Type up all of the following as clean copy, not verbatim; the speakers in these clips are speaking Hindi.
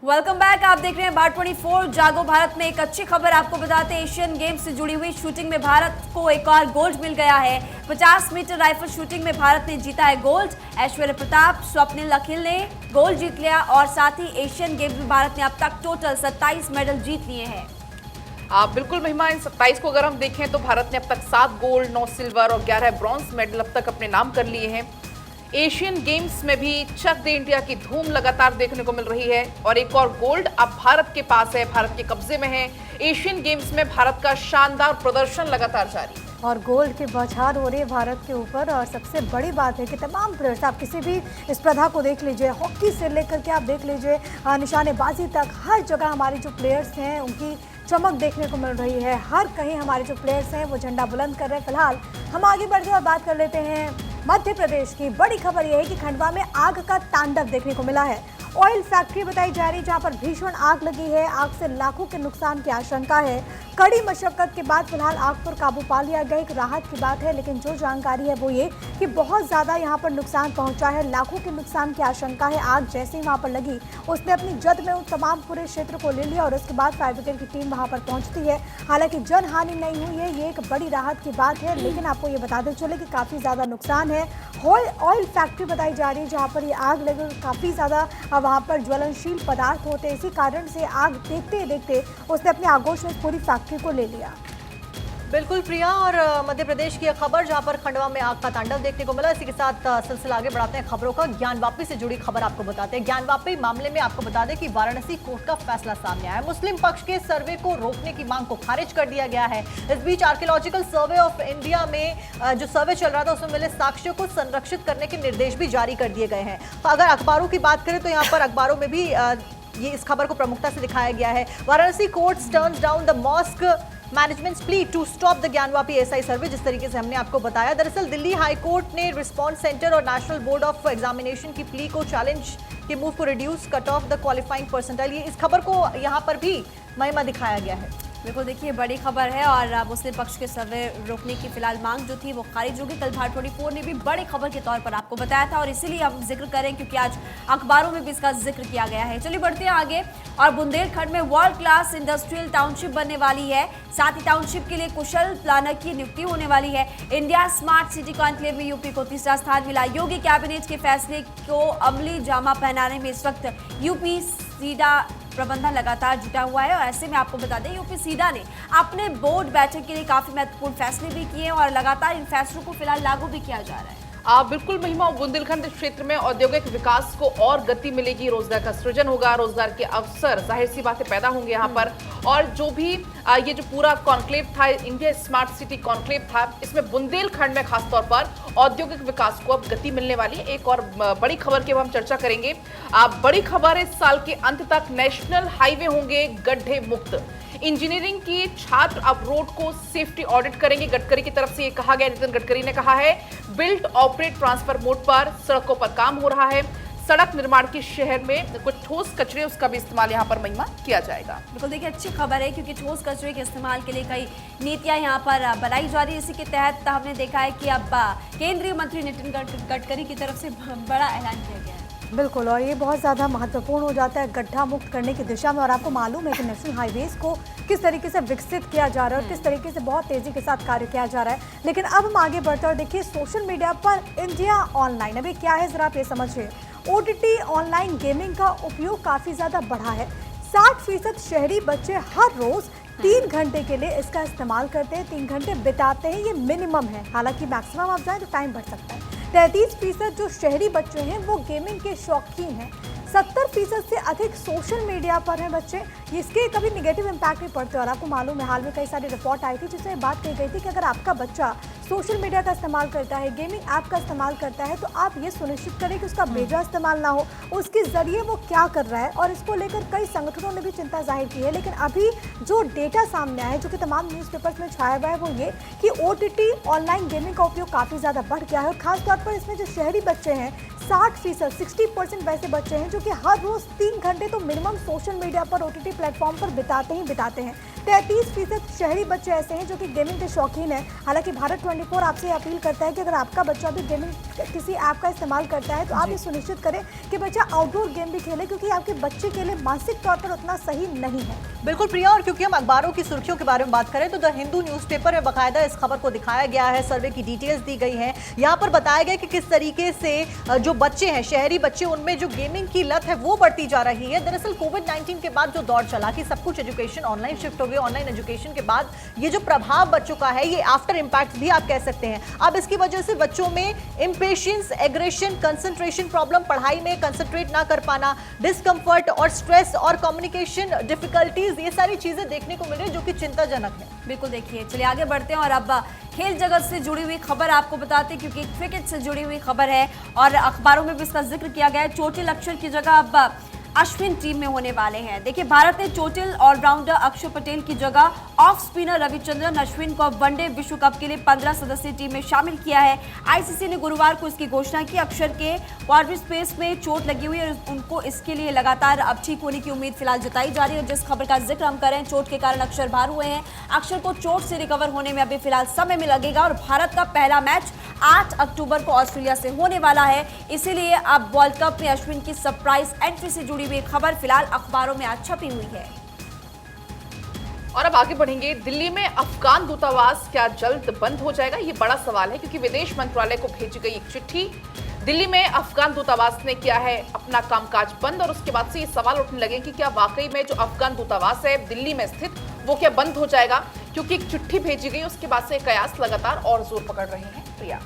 Welcome back. आप देख रहे हैं बार 24 जागो भारत में। एक अच्छी खबर आपको बताते हैं, एशियन गेम्स से जुड़ी हुई शूटिंग में भारत को एक और गोल्ड मिल गया है। 50 मीटर राइफल शूटिंग में भारत ने जीता है गोल्ड। ऐश्वर्य प्रताप, स्वप्निल अखिल ने गोल्ड जीत लिया और साथ ही एशियन गेम्स में भारत ने अब तक टोटल 27 मेडल जीत लिए हैं। बिल्कुल महिमा, इन 27 को अगर हम देखें तो भारत ने अब तक 7 गोल्ड, 9 सिल्वर और 11 ब्रॉन्ज मेडल अब तक अपने नाम कर लिए हैं। एशियन गेम्स में भी चक दे इंडिया की धूम लगातार देखने को मिल रही है और एक और गोल्ड अब भारत के पास है, भारत के कब्जे में है। एशियन गेम्स में भारत का शानदार प्रदर्शन लगातार जारी है और गोल्ड की बौछार हो रही है भारत के ऊपर। और सबसे बड़ी बात है कि तमाम प्लेयर्स, आप किसी भी स्पर्धा को देख लीजिए, हॉकी से लेकर के आप देख लीजिए निशानेबाजी तक, हर जगह हमारे जो प्लेयर्स हैं उनकी चमक देखने को मिल रही है। हर कहीं हमारे जो प्लेयर्स हैं वो झंडा बुलंद कर रहे हैं। फिलहाल हम आगे बढ़ते और बात कर लेते हैं मध्य प्रदेश की। बड़ी खबर यह है कि खंडवा में आग का तांडव देखने को मिला है। ऑयल फैक्ट्री बताई जा रही है जहां पर भीषण आग लगी है। आग से लाखों के नुकसान की आशंका है। कड़ी मशक्कत के बाद फिलहाल आग पर काबू पा लिया गया। एक राहत की बात है, लेकिन जो जानकारी है वो ये कि बहुत ज्यादा यहां पर नुकसान पहुंचा है। लाखों के नुकसान की आशंका है। आग जैसे ही वहां पर लगी, उसने अपनी जद में उन तमाम पूरे क्षेत्र को ले लिया और उसके बाद फायर ब्रिगेड की टीम वहां पर पहुंचती है। हालांकि जनहानि नहीं हुई है, ये एक बड़ी राहत की बात है, लेकिन आपको ये बताते चले कि काफी ज्यादा नुकसान है। ऑयल फैक्ट्री बताई जा रही है जहाँ पर ये आग लगी, काफी ज्यादा वहाँ पर ज्वलनशील पदार्थ होते हैं। इसी कारण से आग देखते ही देखते उसने अपने आगोश में पूरी फैक्ट्री को ले लिया। बिल्कुल प्रिया, और मध्य प्रदेश की एक खबर जहां पर खंडवा में आग का तांडव देखने को मिला। इसी के साथ सिलसिला आगे बढ़ाते हैं खबरों का। ज्ञानवापी से जुड़ी खबर आपको बताते हैं। ज्ञानवापी मामले में आपको बता दें कि वाराणसी कोर्ट का फैसला सामने आया है। मुस्लिम पक्ष के सर्वे को रोकने की मांग को खारिज कर दिया गया है। इस बीच आर्कियोलॉजिकल सर्वे ऑफ इंडिया में जो सर्वे चल रहा था उसमें मिले साक्ष्यों को संरक्षित करने के निर्देश भी जारी कर दिए गए हैं। अगर अखबारों की बात करें तो यहाँ पर अखबारों में भी ये इस खबर को प्रमुखता से दिखाया गया है। Varanasi court turns down the mosque managements plea to stop the Gyanvapi SI survey. जिस तरीके से हमने आपको बताया, दरअसल दिल्ली हाई कोर्ट ने रिस्पॉन्स सेंटर और नेशनल बोर्ड ऑफ एग्जामिनेशन की प्ली को चैलेंज के मूव को reduce cut off the qualifying percentile, ये इस खबर को यहाँ पर भी महिमा दिखाया गया है। बिल्कुल, देखिए बड़ी खबर है और मुस्लिम पक्ष के सर्वे रोकने की फिलहाल मांग जो थी वो खारिज होगी। कल भारत 24 ने भी बड़ी खबर के तौर पर आपको बताया था और इसीलिए हम जिक्र करें क्योंकि आज अखबारों में भी इसका जिक्र किया गया है। चलिए बढ़ते हैं आगे। और बुंदेलखंड में वर्ल्ड क्लास इंडस्ट्रियल टाउनशिप बनने वाली है। साथ ही टाउनशिप के लिए कुशल प्लानर की नियुक्ति होने वाली है। इंडिया स्मार्ट सिटी कॉन्क्लेव में यूपी को तीसरा स्थान मिला। योगी कैबिनेट के फैसले को अमली जामा पहनाने में इस वक्त यूपी सीडा प्रबंधन लगातार जुटा हुआ है और ऐसे में आपको बता दें यूपी सीडा ने अपने बोर्ड बैठक के लिए काफी महत्वपूर्ण फैसले भी किए और लगातार इन फैसलों को फिलहाल लागू भी किया जा रहा है। बिल्कुल महिमा, बुंदेलखंड क्षेत्र में औद्योगिक विकास को और गति मिलेगी, रोजगार का सृजन होगा, रोजगार के अवसर जाहिर सी बातें पैदा होंगे यहाँ पर। और जो भी ये जो पूरा कॉन्क्लेव था, इंडिया स्मार्ट सिटी कॉन्क्लेव था, इसमें बुंदेलखंड में खासतौर पर औद्योगिक विकास को अब गति मिलने वाली है। एक और बड़ी खबर की हम चर्चा करेंगे। बड़ी खबर है, इस साल के अंत तक नेशनल हाईवे होंगे गड्ढे मुक्त। इंजीनियरिंग के छात्र अब रोड को सेफ्टी ऑडिट करेंगे। गडकरी की तरफ से ये कहा गया, नितिन गडकरी ने कहा है बिल्ट ऑपरेट ट्रांसफर मोड पर सड़कों पर काम हो रहा है। सड़क निर्माण के शहर में कुछ ठोस कचरे उसका भी इस्तेमाल यहाँ पर महिमा किया जाएगा। बिल्कुल, देखिए अच्छी खबर है क्योंकि ठोस कचरे के इस्तेमाल के लिए कई नीतियां यहाँ पर बनाई जा रही है। इसी के तहत हमने देखा है कि अब केंद्रीय मंत्री नितिन गडकरी की तरफ से बड़ा ऐलान किया गया है। बिल्कुल, और ये बहुत ज़्यादा महत्वपूर्ण हो जाता है गड्ढा मुक्त करने की दिशा में। और आपको मालूम है कि नेशनल हाईवेज को किस तरीके से विकसित किया जा रहा है और किस तरीके से बहुत तेज़ी के साथ कार्य किया जा रहा है। लेकिन अब हम आगे बढ़ते और देखिए सोशल मीडिया पर इंडिया ऑनलाइन अभी क्या है, ज़रा आप ये समझिए। OTT ऑनलाइन गेमिंग का उपयोग काफ़ी ज़्यादा बढ़ा है। 60% शहरी बच्चे हर रोज़ 3 घंटे के लिए इसका इस्तेमाल करते हैं, 3 घंटे बिताते हैं, ये मिनिमम है। हालांकि मैक्सिमम आप जाएँ तो टाइम बढ़ सकता है। 33% जो शहरी बच्चे हैं वो गेमिंग के शौकीन हैं। 70% से अधिक सोशल मीडिया पर हैं बच्चे। इसके कभी निगेटिव इम्पैक्ट नहीं पड़ते और आपको मालूम है हाल में कई सारी रिपोर्ट आई थी जिसमें बात कही गई थी कि अगर आपका बच्चा सोशल मीडिया का इस्तेमाल करता है, गेमिंग ऐप का इस्तेमाल करता है, तो आप ये सुनिश्चित करें कि उसका बेजा इस्तेमाल ना हो, उसके जरिए वो क्या कर रहा है। और इसको लेकर कई संगठनों ने भी चिंता जाहिर की है। लेकिन अभी जो डेटा सामने आया है, जो कि तमाम न्यूज़पेपर्स में छाया हुआ है, वो ये कि OTT ऑनलाइन गेमिंग का उपयोग काफ़ी ज़्यादा बढ़ गया है। और खासतौर पर इसमें जो शहरी बच्चे हैं, 60% वैसे बच्चे हैं जो कि हर रोज़ 3 घंटे तो मिनिमम सोशल मीडिया पर OTT प्लेटफॉर्म पर बिताते हैं। 33% शहरी बच्चे ऐसे हैं जो कि गेमिंग के शौकीन हैं। हालांकि भारत 24 आपसे अपील करता है कि अगर आपका बच्चा भी गेमिंग किसी ऐप का इस्तेमाल करता है तो आप ये सुनिश्चित करें कि बच्चा आउटडोर गेम भी खेले, क्योंकि आपके बच्चे के लिए मानसिक तौर पर उतना सही नहीं है। बिल्कुल प्रिया, और क्योंकि हम अखबारों की सुर्खियों के बारे में बात करें तो द हिंदू न्यूज़पेपर में बाकायदा इस खबर को दिखाया गया है, सर्वे की डिटेल्स दी गई हैं। यहाँ पर बताया गया कि किस तरीके से जो बच्चे हैं, शहरी बच्चे, उनमें जो गेमिंग की लत है वो बढ़ती जा रही है। दरअसल कोविड-19 के बाद जो दौर चला कि सब कुछ एजुकेशन ऑनलाइन शिफ्ट हो गई, ऑनलाइन एजुकेशन के बाद ये जो प्रभाव बच्चों का है, ये आफ्टर इम्पैक्ट भी आप कह सकते हैं। अब इसकी वजह से बच्चों में इम्पेशेंस, एग्रेशन, कंसंट्रेशन प्रॉब्लम, पढ़ाई में कंसंट्रेट ना कर पाना, डिस्कम्फर्ट और स्ट्रेस और कम्युनिकेशन डिफिकल्टीज, ये सारी चीजें देखने को मिल रही है जो कि चिंताजनक है। बिल्कुल, देखिए चलिए आगे बढ़ते हैं और अब खेल जगत से जुड़ी हुई खबर आपको बताते हैं, क्योंकि क्रिकेट से जुड़ी हुई खबर है और अखबारों में भी इसका जिक्र किया गया है। चोटिल अक्षर की जगह अब अश्विन टीम में होने वाले हैं। देखिए, भारत ने चोटिल ऑलराउंडर अक्षर पटेल की जगह ऑफ स्पिनर रविचंद्रन अश्विन को वनडे विश्व कप के लिए 15 सदस्यीय टीम में शामिल किया है। आईसीसी ने गुरुवार को इसकी घोषणा की। अक्षर के क्वाड्री स्पेस में चोट लगी हुई है और उनको इसके लिए लगातार अब ठीक होने की उम्मीद फिलहाल जताई जा रही है। जिस खबर का जिक्र हम करें, चोट के कारण अक्षर बाहर हुए हैं। अक्षर को चोट से रिकवर होने में अभी फिलहाल समय में लगेगा और भारत का पहला मैच 8 अक्टूबर को ऑस्ट्रेलिया से होने वाला है। इसीलिए अब वर्ल्ड कप में अश्विन की सरप्राइज एंट्री से जुड़ी हुई खबर फिलहाल अखबारों में आज छपी हुई है। और अब आगे बढ़ेंगे। दिल्ली में अफगान दूतावास क्या जल्द बंद हो जाएगा? ये बड़ा सवाल है, क्योंकि विदेश मंत्रालय को भेजी गई एक चिट्ठी, दिल्ली में अफगान दूतावास ने किया है अपना कामकाज बंद, और उसके बाद से ये सवाल उठने लगे कि क्या वाकई में जो अफगान दूतावास है दिल्ली में स्थित, वो क्या बंद हो जाएगा? क्योंकि एक चिट्ठी भेजी गई, उसके बाद से कयास लगातार और जोर पकड़ रहे हैं। प्रिया,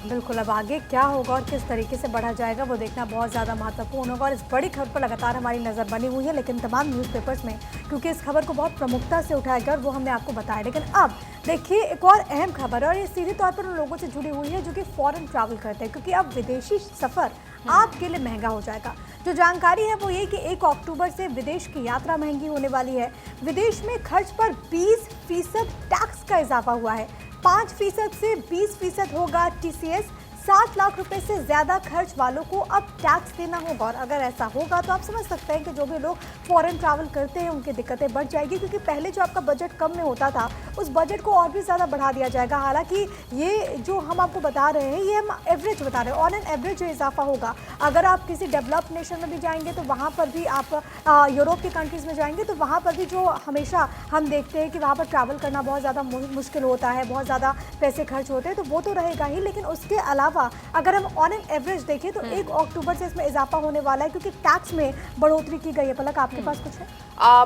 बिल्कुल, अब आगे क्या होगा और किस तरीके से बढ़ा जाएगा वो देखना बहुत ज़्यादा महत्वपूर्ण होगा और इस बड़ी खबर पर लगातार हमारी नज़र बनी हुई है, लेकिन तमाम न्यूज़पेपर्स में, क्योंकि इस खबर को बहुत प्रमुखता से उठाया गया और वो हमने आपको बताया। लेकिन अब देखिए एक और अहम खबर, और ये सीधे तौर पर उन लोगों से जुड़ी हुई है जो कि फॉरेन ट्रैवल करते हैं, क्योंकि अब विदेशी सफ़र आपके लिए महंगा हो जाएगा। जो जानकारी है वो ये कि 1 अक्टूबर से विदेश की यात्रा महंगी होने वाली है। विदेश में खर्च पर 20% टैक्स का इजाफा हुआ है। 5% से 20% होगा TCS। 7 लाख रुपए से ज़्यादा खर्च वालों को अब टैक्स देना होगा, और अगर ऐसा होगा तो आप समझ सकते हैं कि जो भी लोग फॉरेन ट्रैवल करते हैं उनकी दिक्कतें बढ़ जाएगी, क्योंकि पहले जो आपका बजट कम में होता था उस बजट को और भी ज़्यादा बढ़ा दिया जाएगा। हालांकि ये जो हम आपको बता रहे हैं ये हम एवरेज बता रहे हैं, ऑन एन एवरेज जो इजाफा होगा। अगर आप किसी डेवलप्ड नेशन में भी जाएंगे तो वहाँ पर भी, आप यूरोप के कंट्रीज़ में जाएंगे तो वहाँ पर भी जो हमेशा हम देखते हैं कि वहाँ पर ट्रैवल करना बहुत ज़्यादा मुश्किल होता है, बहुत ज़्यादा पैसे खर्च होते हैं, तो वो तो रहेगा ही। लेकिन उसके अलावा अगर हम ऑन एन एवरेज देखें तो 1 अक्टूबर से इसमें इजाफा होने वाला है, क्योंकि टैक्स में बढ़ोतरी की गई है। पलक, आपके पास कुछ है?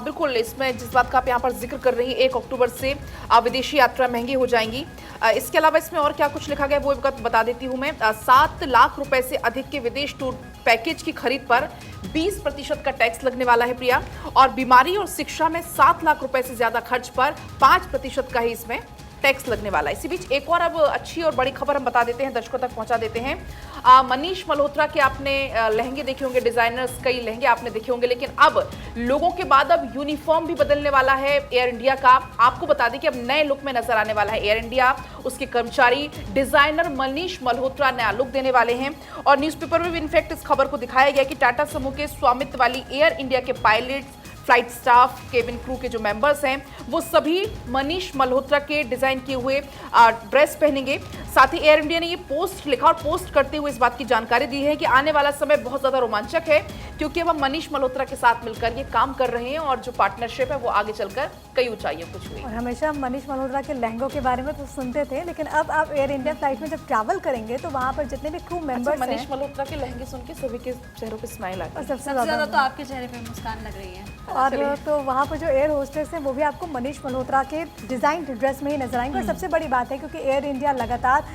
बिल्कुल, इसमें जिस बात का आप यहाँ पर जिक्र कर रही हैं, 1 अक्टूबर से विदेशी यात्रा महंगी हो जाएंगी। इसके अलावा इसमें और क्या कुछ लिखा गया वो बता देती हूँ मैं। 7 लाख रुपए से अधिक के विदेश टूर पैकेज की खरीद पर 20% का टैक्स लगने वाला है प्रिया, और बीमारी और शिक्षा में 7 लाख रुपए से ज्यादा खर्च पर 5% का ही इसमें टैक्स लगने वाला है। इसी बीच एक और अब अच्छी और बड़ी खबर हम बता देते हैं, दर्शकों तक पहुंचा देते हैं। मनीष मल्होत्रा के आपने लहंगे देखे होंगे, डिजाइनर्स कई लहंगे आपने देखे होंगे, लेकिन अब लोगों के बाद अब यूनिफॉर्म भी बदलने वाला है एयर इंडिया का। आपको बता दें कि अब नए लुक में नजर आने वाला है एयर इंडिया। उसके कर्मचारी डिजाइनर मनीष मल्होत्रा नया लुक देने वाले हैं, और न्यूज़पेपर में भी इनफैक्ट इस खबर को दिखाया गया कि टाटा समूह के स्वामित्व वाली एयर इंडिया के pilots, flight staff, cabin crew के जो मेंबर्स हैं वो सभी मनीष मल्होत्रा के डिजाइन किए हुए ड्रेस पहनेंगे। साथ ही एयर इंडिया ने ये पोस्ट लिखा और पोस्ट करते हुए इस बात की जानकारी दी है कि आने वाला समय बहुत ज्यादा रोमांचक है, क्योंकि अब हम मनीष मल्होत्रा के साथ मिलकर ये काम कर रहे हैं और जो पार्टनरशिप है वो आगे चलकर कई ऊंचाइयों को छुएगी। और हमेशा हम मनीष मल्होत्रा के लहंगों के बारे में तो सुनते थे, लेकिन अब आप एयर इंडिया फ्लाइट में जब ट्रैवल करेंगे तो वहाँ पर जितने भी क्रू मेंबर्स हैं, मनीष मल्होत्रा के लहंगे सुन के सभी के चेहरों पे स्माइल आती है। और सबसे ज्यादा तो आपके चेहरे पे मुस्कान लग रही है। और तो वहाँ पर जो एयर होस्टेस हैं वो भी आपको मनीष मल्होत्रा के डिज़ाइन ड्रेस में ही नजर आएंगे। और सबसे बड़ी बात है क्योंकि एयर इंडिया लगातार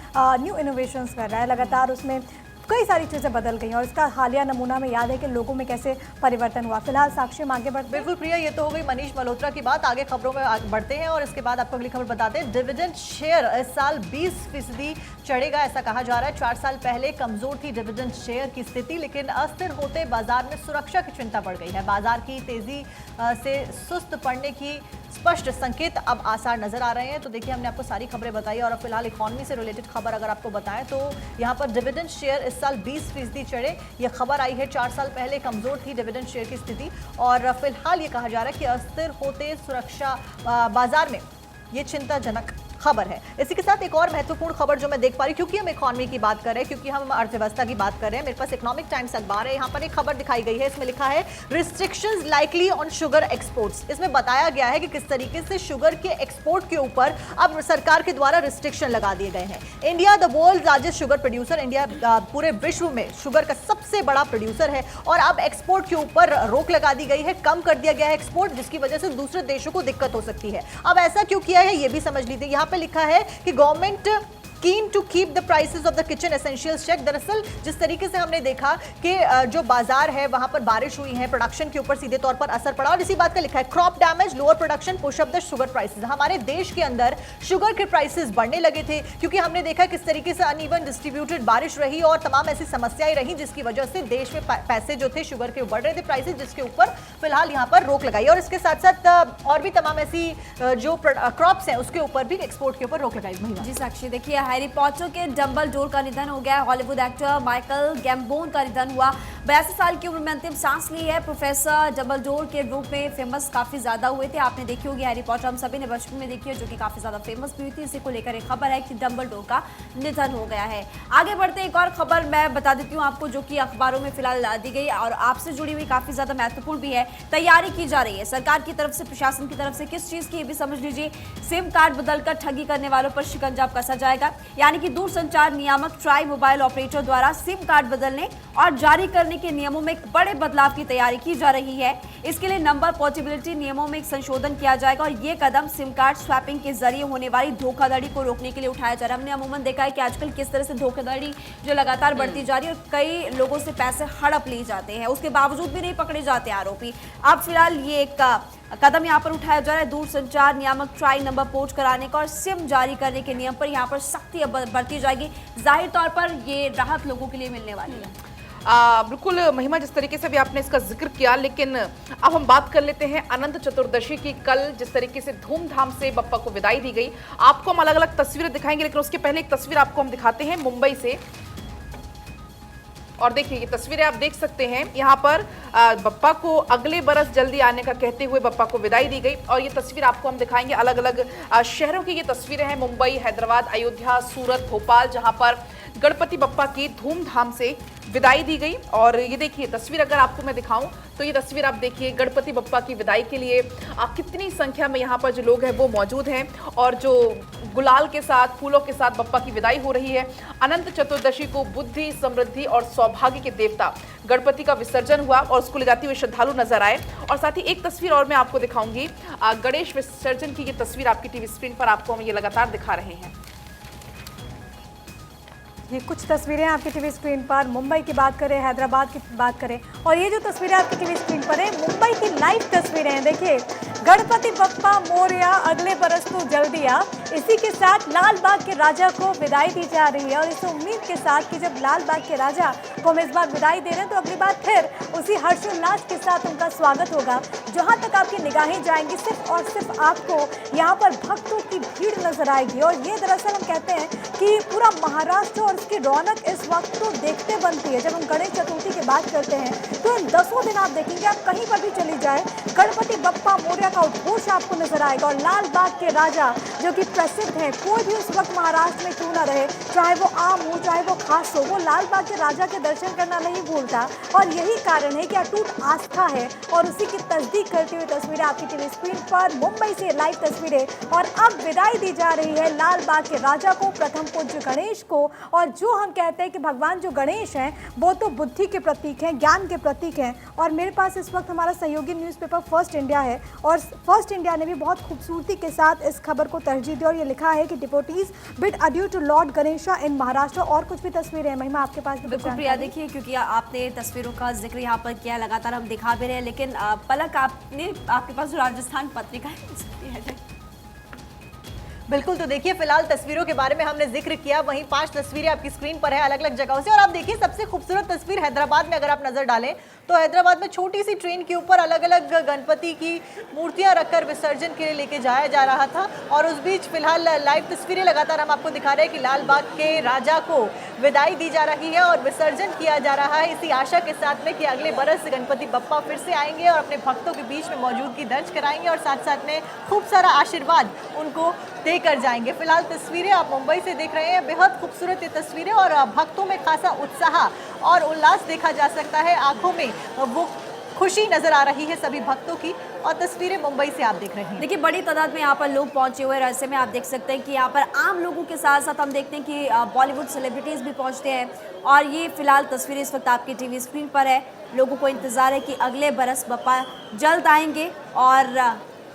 न्यू इनोवेशंस कर रहा है, लगातार उसमें कई सारी चीज़ें बदल गई हैं, और इसका हालिया नमूना में याद है कि लोगों में कैसे परिवर्तन हुआ। फिलहाल साक्षी आगे बढ़ते हैं। बिल्कुल प्रिया, ये तो हो गई मनीष मल्होत्रा की बात। आगे खबरों में बढ़ते हैं और इसके बाद आपको अगली खबर बताते हैं। डिविडेंड शेयर इस साल 20% चढ़ेगा, ऐसा कहा जा रहा है। 4 साल पहले कमजोर थी डिविडेंड शेयर की स्थिति, लेकिन अस्थिर होते बाजार में सुरक्षा की चिंता बढ़ गई है। बाजार की तेजी से सुस्त पड़ने की स्पष्ट संकेत अब आसार नजर आ रहे हैं। तो देखिए, हमने आपको सारी खबरें बताई, और अब फिलहाल इकोनॉमी से रिलेटेड खबर अगर आपको बताएं तो यहाँ पर डिविडेंड शेयर इस साल 20% चढ़े। यह खबर आई है 4 साल पहले कमजोर थी डिविडेंड शेयर की स्थिति और फिलहाल ये कहा जा रहा है कि अस्थिर होते सुरक्षा बाजार में ये चिंताजनक खबर है। इसी के साथ एक और महत्वपूर्ण खबर जो मैं देख पा रही हूं, क्योंकि हम इकोनॉमी की बात कर रहे हैं, क्योंकि हम अर्थव्यवस्था की बात कर रहे हैं, मेरे पास इकोनॉमिक टाइम्स अखबार है, यहाँ पर एक खबर दिखाई गई है। इसमें लिखा है restrictions likely on sugar exports. इसमें बताया गया है कि किस तरीके से शुगर के एक्सपोर्ट के ऊपर अब सरकार के द्वारा रिस्ट्रिक्शन लगा दिए गए हैं। India the world largest sugar producer, India पूरे विश्व में शुगर का सबसे बड़ा प्रोड्यूसर है और अब एक्सपोर्ट के ऊपर रोक लगा दी गई है, कम कर दिया गया है एक्सपोर्ट, जिसकी वजह से दूसरे देशों को दिक्कत हो सकती है। अब ऐसा क्यों किया है ये भी समझ लीजिए। यहाँ पे लिखा है कि government keen to keep the prices of the kitchen essentials check. दरअसल जिस तरीके से हमने देखा कि जो बाजार है वहां पर बारिश हुई है, प्रोडक्शन के ऊपर सीधे तौर पर असर पड़ा और इसी बात का लिखा है crop damage, lower production, push up the sugar prices. हमारे देश के अंदर शुगर के प्राइसेस बढ़ने लगे थे क्योंकि हमने देखा किस तरीके से अनइवन डिस्ट्रीब्यूटेड बारिश रही और तमाम ऐसी समस्याएं रही जिसकी वजह से देश में पैसे जो थे शुगर के बढ़ रहे थे प्राइसेस, जिसके ऊपर फिलहाल यहाँ पर रोक लगाई और इसके साथ साथ और भी तमाम ऐसी जो क्रॉप्स हैं उसके ऊपर भी एक्सपोर्ट के ऊपर रोक लगाई। जी साक्षी, देखिए हैरी पॉटर के डंबलडोर का निधन हो गया है। हॉलीवुड एक्टर माइकल गैम्बोन का निधन हुआ। 82 साल की उम्र में अंतिम सांस ली है। प्रोफेसर डंबलडोर के रूप में फेमस काफी ज्यादा हुए थे। आपने देखी होगी हैरी पॉटर, हम सभी ने बचपन में देखी है, जो कि काफी ज्यादा फेमस भी हुई थी। इसी को लेकर एक खबर है कि डंबलडोर का निधन हो गया है। आगे बढ़ते एक और खबर मैं बता देती हूँ आपको, जो कि अखबारों में फिलहाल दी गई और आपसे जुड़ी हुई काफी ज्यादा महत्वपूर्ण भी है। तैयारी की जा रही है सरकार की तरफ से, प्रशासन की तरफ से। किस चीज की ये भी समझ लीजिए। सिम कार्ड बदलकर ठगी करने वालों पर शिकंजा कसा जाएगा। यानी कि दूरसंचार नियामक ट्राई मोबाइल ऑपरेटर द्वारा सिम कार्ड बदलने और जारी करने के नियमों में एक बड़े बदलाव की तैयारी की जा रही है। इसके लिए नंबर पोर्टेबिलिटी नियमों में एक संशोधन किया जाएगा और ये कदम सिम कार्ड स्वैपिंग के जरिए होने वाली धोखाधड़ी को रोकने के लिए उठाया जा रहा है। हमने अमूमन देखा है कि आजकल किस तरह से धोखाधड़ी जो लगातार बढ़ती जा रही है और कई लोगों से पैसे हड़प लिए जाते हैं, उसके बावजूद भी नहीं पकड़े जाते आरोपी। अब फिलहाल ये एक कदम यहाँ पर उठाया जा रहा है दूरसंचार नियामक ट्राई नंबर पोर्ट कराने का और सिम जारी करने के नियम पर यहाँ पर सख्ती बढ़ती जाएगी। जाहिर तौर पर ये राहत लोगों के लिए मिलने वाली है। बिल्कुल महिमा, जिस तरीके से भी आपने इसका जिक्र किया, लेकिन अब हम बात कर लेते हैं अनंत चतुर्दशी की। कल जिस तरीके से धूमधाम से बप्पा को विदाई दी गई, आपको हम अलग अलग तस्वीरें दिखाएंगे, लेकिन उसके पहले एक तस्वीर आपको हम दिखाते हैं मुंबई से। और देखिए ये तस्वीरें आप देख सकते हैं, यहाँ पर बप्पा को अगले बरस जल्दी आने का कहते हुए बप्पा को विदाई दी गई। और ये तस्वीर आपको हम दिखाएंगे अलग अलग शहरों की। ये तस्वीरें हैं मुंबई, हैदराबाद, अयोध्या, सूरत, भोपाल, जहाँ पर गणपति बप्पा की धूमधाम से विदाई दी गई। और ये देखिए तस्वीर अगर आपको मैं दिखाऊं तो ये तस्वीर आप देखिए, गणपति बप्पा की विदाई के लिए कितनी संख्या में यहाँ पर जो लोग हैं वो मौजूद हैं और जो गुलाल के साथ, फूलों के साथ बप्पा की विदाई हो रही है। अनंत चतुर्दशी को बुद्धि, समृद्धि और सौभाग्य के देवता गणपति का विसर्जन हुआ और उसको ले जाते हुए श्रद्धालु नजर आए। और साथ ही एक तस्वीर और मैं आपको दिखाऊंगी, गणेश विसर्जन की ये तस्वीर आपकी टीवी स्क्रीन पर आपको हम ये लगातार दिखा रहे हैं। ये कुछ तस्वीरें आपकी टीवी स्क्रीन पर, मुंबई की बात करें, हैदराबाद की बात करें, और ये जो तस्वीरें आपकी टीवी स्क्रीन पर है मुंबई की लाइव तस्वीरें हैं। देखिए, गणपति बप्पा मोरया, अगले बरस तो जल्दी आ। इसी के साथ लाल बाग के राजा को विदाई दी जा रही है और इस उम्मीद के साथ कि जब लाल बाग के राजा को हम इस बार विदाई दे रहे हैं तो अगली बार फिर उसी हर्षोल्लास के साथ उनका स्वागत होगा। जहाँ तक आपकी निगाहें जाएंगी सिर्फ और सिर्फ आपको यहाँ पर भक्तों की भीड़ नजर आएगी। और ये दरअसल हम कहते हैं कि पूरा महाराष्ट्र और इसकी रौनक इस वक्त तो देखते बनती है। जब हम गणेश चतुर्थी की बात करते हैं तो इन 10 दिन आप देखेंगे, आप कहीं पर भी चली जाए, गणपति बप्पा मोरया का उद्घोष आपको नजर आएगा। और लाल बाग के राजा जो कि प्रसिद्ध है, कोई भी उस वक्त महाराष्ट्र में क्यों ना रहे, चाहे वो आम हो चाहे वो खास हो, वो लाल बाग के राजा के दर्शन करना नहीं भूलता। और यही कारण है कि अटूट आस्था है और उसी की तस्दीक करती हुई तस्वीरें आपकी टीवी स्क्रीन पर, मुंबई से लाइव तस्वीरें। और अब विदाई दी जा रही है लाल बाग के राजा को, प्रथम पूज्य गणेश को। और जो हम कहते हैं कि भगवान जो गणेश हैं वो तो बुद्धि के प्रतीक हैं, ज्ञान के प्रतीक हैं। और मेरे पास इस वक्त हमारा सहयोगी न्यूज़पेपर फर्स्ट इंडिया है और फर्स्ट इंडिया ने भी बहुत खूबसूरती के साथ इस खबर को तरजीह दी और ये लिखा है कि devotees bid adieu to lord Ganesha in Maharashtra. और कुछ भी तस्वीरें हैं, महिमा आपके पास भी बिल्कुल प्रिया, देखिए क्योंकि आपने तस्वीरों का जिक्र यहाँ पर किया, लगातार हम दिखा भी रहे हैं, लेकिन पलक आपके पास जो राजस्थान पत्रिका है बिल्कुल, तो देखिए फिलहाल तस्वीरों के बारे में हमने जिक्र किया, वहीं 5 तस्वीरें आपकी स्क्रीन पर है अलग अलग जगहों से। और आप देखिए सबसे खूबसूरत तस्वीर हैदराबाद में अगर आप नजर डालें तो हैदराबाद में छोटी सी ट्रेन के ऊपर अलग अलग गणपति की मूर्तियां रखकर विसर्जन के लिए लेके जाया जा रहा था। और उस बीच फिलहाल लाइव तस्वीरें लगातार हम आपको दिखा रहे हैं कि लाल बाग के राजा को विदाई दी जा रही है और विसर्जन किया जा रहा है, इसी आशा के साथ में कि अगले बरस गणपति बप्पा फिर से आएंगे और अपने भक्तों के बीच में मौजूदगी दर्ज कराएंगे और साथ साथ में खूब सारा आशीर्वाद उनको देकर जाएंगे। फिलहाल तस्वीरें आप मुंबई से देख रहे हैं, बेहद खूबसूरत ये तस्वीरें और भक्तों में खासा उत्साह और उल्लास देखा जा सकता है, आंखों में वो खुशी नजर आ रही है सभी भक्तों की। और तस्वीरें मुंबई से आप देख रहे हैं। देखिए बड़ी तादाद में यहाँ पर लोग पहुंचे हुए हैं। ऐसे में आप देख सकते हैं कि यहाँ पर आम लोगों के साथ साथ हम देखते हैं कि बॉलीवुड सेलिब्रिटीज़ भी पहुंचते हैं। और ये फिलहाल तस्वीरें इस वक्त आपकी टीवी स्क्रीन पर है। लोगों को इंतज़ार है कि अगले बरस बप्पा जल्द आएंगे। और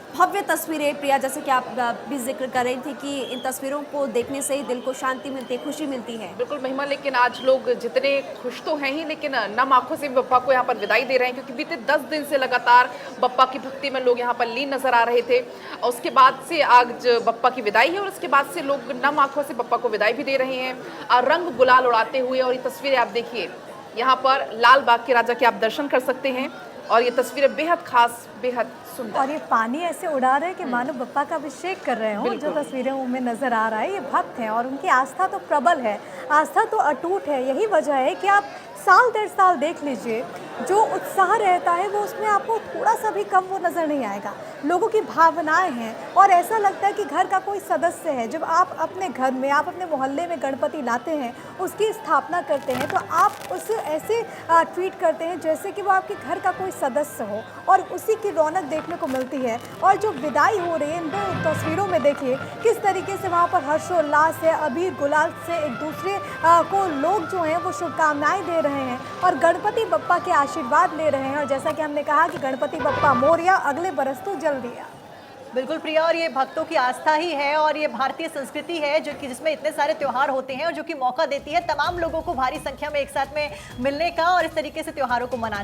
भव्य तस्वीरें प्रिया, जैसे कि आप भी जिक्र कर रही थी कि इन तस्वीरों को देखने से ही दिल को शांति मिलती है, खुशी मिलती है। बिल्कुल महिमा, लेकिन आज लोग जितने खुश तो हैं ही, लेकिन नम आंखों से बप्पा को यहाँ पर विदाई दे रहे हैं, क्योंकि बीते 10 दिन से लगातार बप्पा की भक्ति में लोग यहाँ पर लीन नजर आ रहे थे। और उसके बाद से आज बप्पा की विदाई है और उसके बाद से लोग नम आंखों से बप्पा को विदाई भी दे रहे हैं और रंग गुलाल उड़ाते हुए। और ये तस्वीरें आप देखिए, यहाँ पर लाल बाग के राजा के आप दर्शन कर सकते हैं और ये तस्वीरें बेहद खास, बेहद सुंदर। और ये पानी ऐसे उड़ा रहे हैं कि मानो बप्पा का अभिषेक कर रहे हो। जो तस्वीरें उनमें नजर आ रहा है, ये भक्त हैं और उनकी आस्था तो प्रबल है, आस्था तो अटूट है। यही वजह है कि आप साल 1.5 साल देख लीजिए, जो उत्साह रहता है वो उसमें आपको थोड़ा सा भी कम वो नज़र नहीं आएगा। लोगों की भावनाएं हैं और ऐसा लगता है कि घर का कोई सदस्य है। जब आप अपने घर में, आप अपने मोहल्ले में गणपति लाते हैं, उसकी स्थापना करते हैं, तो आप उसे ऐसे ट्रीट करते हैं जैसे कि वो आपके घर का कोई सदस्य हो और उसी की रौनक देखने को मिलती है। और जो विदाई हो रही है इन दो तस्वीरों में देखिए किस तरीके से वहाँ पर हर्षोल्लास है, अबीर गुलाल से एक दूसरे को लोग जो हैं वो शुभकामनाएं दे रहे हैं और गणपति बप्पा के आशीर्वाद ले रहे हैं। और जैसा कि हमने कहा कि गणपति बप्पा मोरया, अगले बरस तो जल्दी आ। बिल्कुल प्रिया, और ये भक्तों की आस्था ही है और ये भारतीय संस्कृति है जो कि जिसमें इतने सारे त्योहार होते हैं और जो कि मौका देती है तमाम लोगों को भारी संख्या में एक साथ में मिलने का और इस तरीके से त्योहारों को मनाने का।